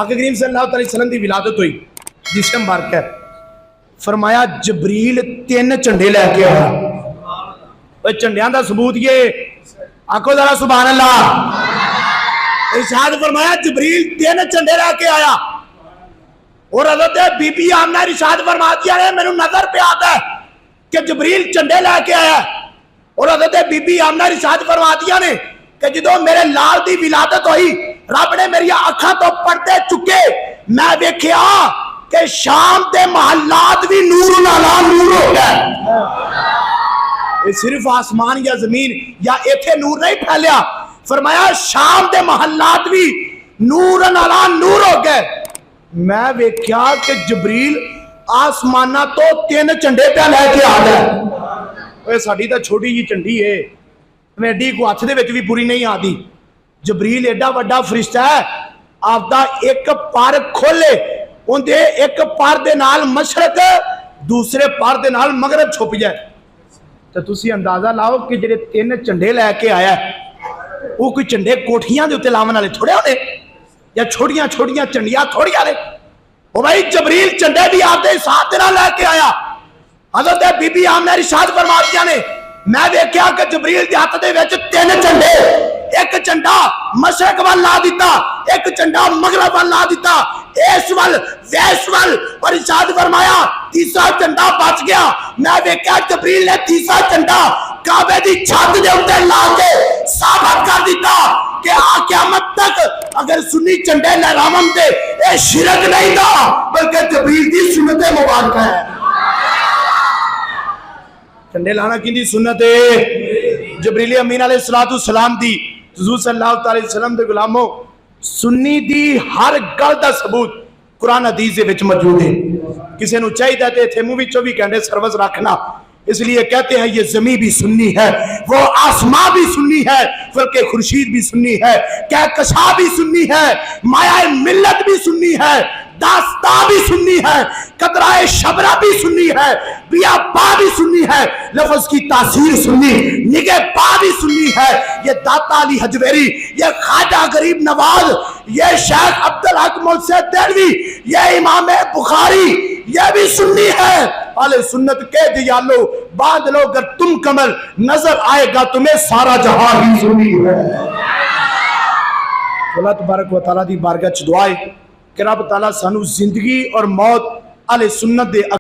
आका करीम सल्लल्लाहु अलैहि वसल्लम की विलादत हुई जिसम मुबारक है। फरमाया जबरील 3 झंडे लैके आया। झंडिया का सबूत ये आखो जरा सुभान अल्लाह। इरशाद फरमाया जबरील 3 झंडे लैके आया और हज़रत बीबी आमना इरशाद फरमाती है मैनू नजर पे आता है कि जबरील झंडे लैके आया और हज़रत बीबी आमना इरशाद फरमाती ने कि जो मेरे लाल की विलादत हुई रब ने मेरी अखां तो पर्दे चुके मैं वेख्या कि शाम के महलात भी नूर नाला नूर हो गया। सिर्फ आसमान या जमीन या इथे नूर नहीं फैलिया, फरमाया शाम के महलात भी नूर नाला नूर हो गए। मैं वेख्या कि जबरील आसमाना तो 3 झंडे पे लैके आ गया। साडी तो छोटी जी झंडी है, एडी को हथ दे विच भी पूरी नहीं आती। जबरील एडा वड्डा फरिश्ता है, आपदा एक पर खोले उनके एक पर दे नाल मशरक दूसरे पर दे नाल मगरब छुप जाए। तो तुसी अंदाजा लाओ कि जेडे 3 झंडे लैके आया वो कोई झंडे कोठियां दे उत्ते लावन वाले थोड़े होने या छोटियां छोटियां झंडियां थोड़ियां ने। ओ भाई जबरील झंडे भी आपदे साथ दे नाल लैके आया। हज़रत बीबी आमना इरशाद फरमातियां ने मैं देखा कि जबरील के हाथ दे विच 3 झंडे, एक झंडा मशरक वाल ला दिता, एक झंडा मगरब वाल ला दिता, इस वाल वैस वाल, और इरशाद फरमाया तीसरा झंडा बच गया। मैं देखा जबरील ने तीसरा झंडा काबे दी छत दे उत्ते ला के साबित कर दिता कि क़यामत तक अगर सुन्नी झंडे लहरावन ते ए शिरक नहीं था बल्कि जबरील दी सुन्नत मुबारक है। झंडे लाना किंदी सुन्नत है? जबरील अमीन अलैहिस्सलातु सलाम दी। हुज़ूर सल्लल्लाहु अलैहि वसल्लम दे गुलामों सुन्नी दी हर गल दा सबूत कुरान हदीस दे विच मौजूद है। किसी नूं चाहिदा ते इत्थे मूवी 24 घंटे सर्विस रखना, इसलिए कहते हैं ये जमी भी सुन्नी है, वो आसमां भी सुन्नी है, फल्के खुर्शीद भी सुन्नी है, कहकशा भी सुन्नी है, माया मिल्लत भी सुन्नी है, दास्ता भी सुन्नी है, कतराए शबरा भी सुन्नी है, बिया पा भी सुन्नी है, लफ्ज की तासीर सुन्नी, निगे पा भी सुन्नी है। ये दाता अली हजवेरी, ये ख्वाजा गरीब नवाज, ये शेख अब्दुल हक मुल्से देलवी, ये इमाम बुखारी, ये भी सुन्नी है। अले सुन्नत के दियालो बांध लो अगर तुम कमर, नजर आएगा तुम्हें सारा जहां ही सुन्नी है। अल्लाह तबारक व तआला दी बारगाह च दुआ है कि रब तआला सानू जिंदगी और मौत अले सुन्नत दे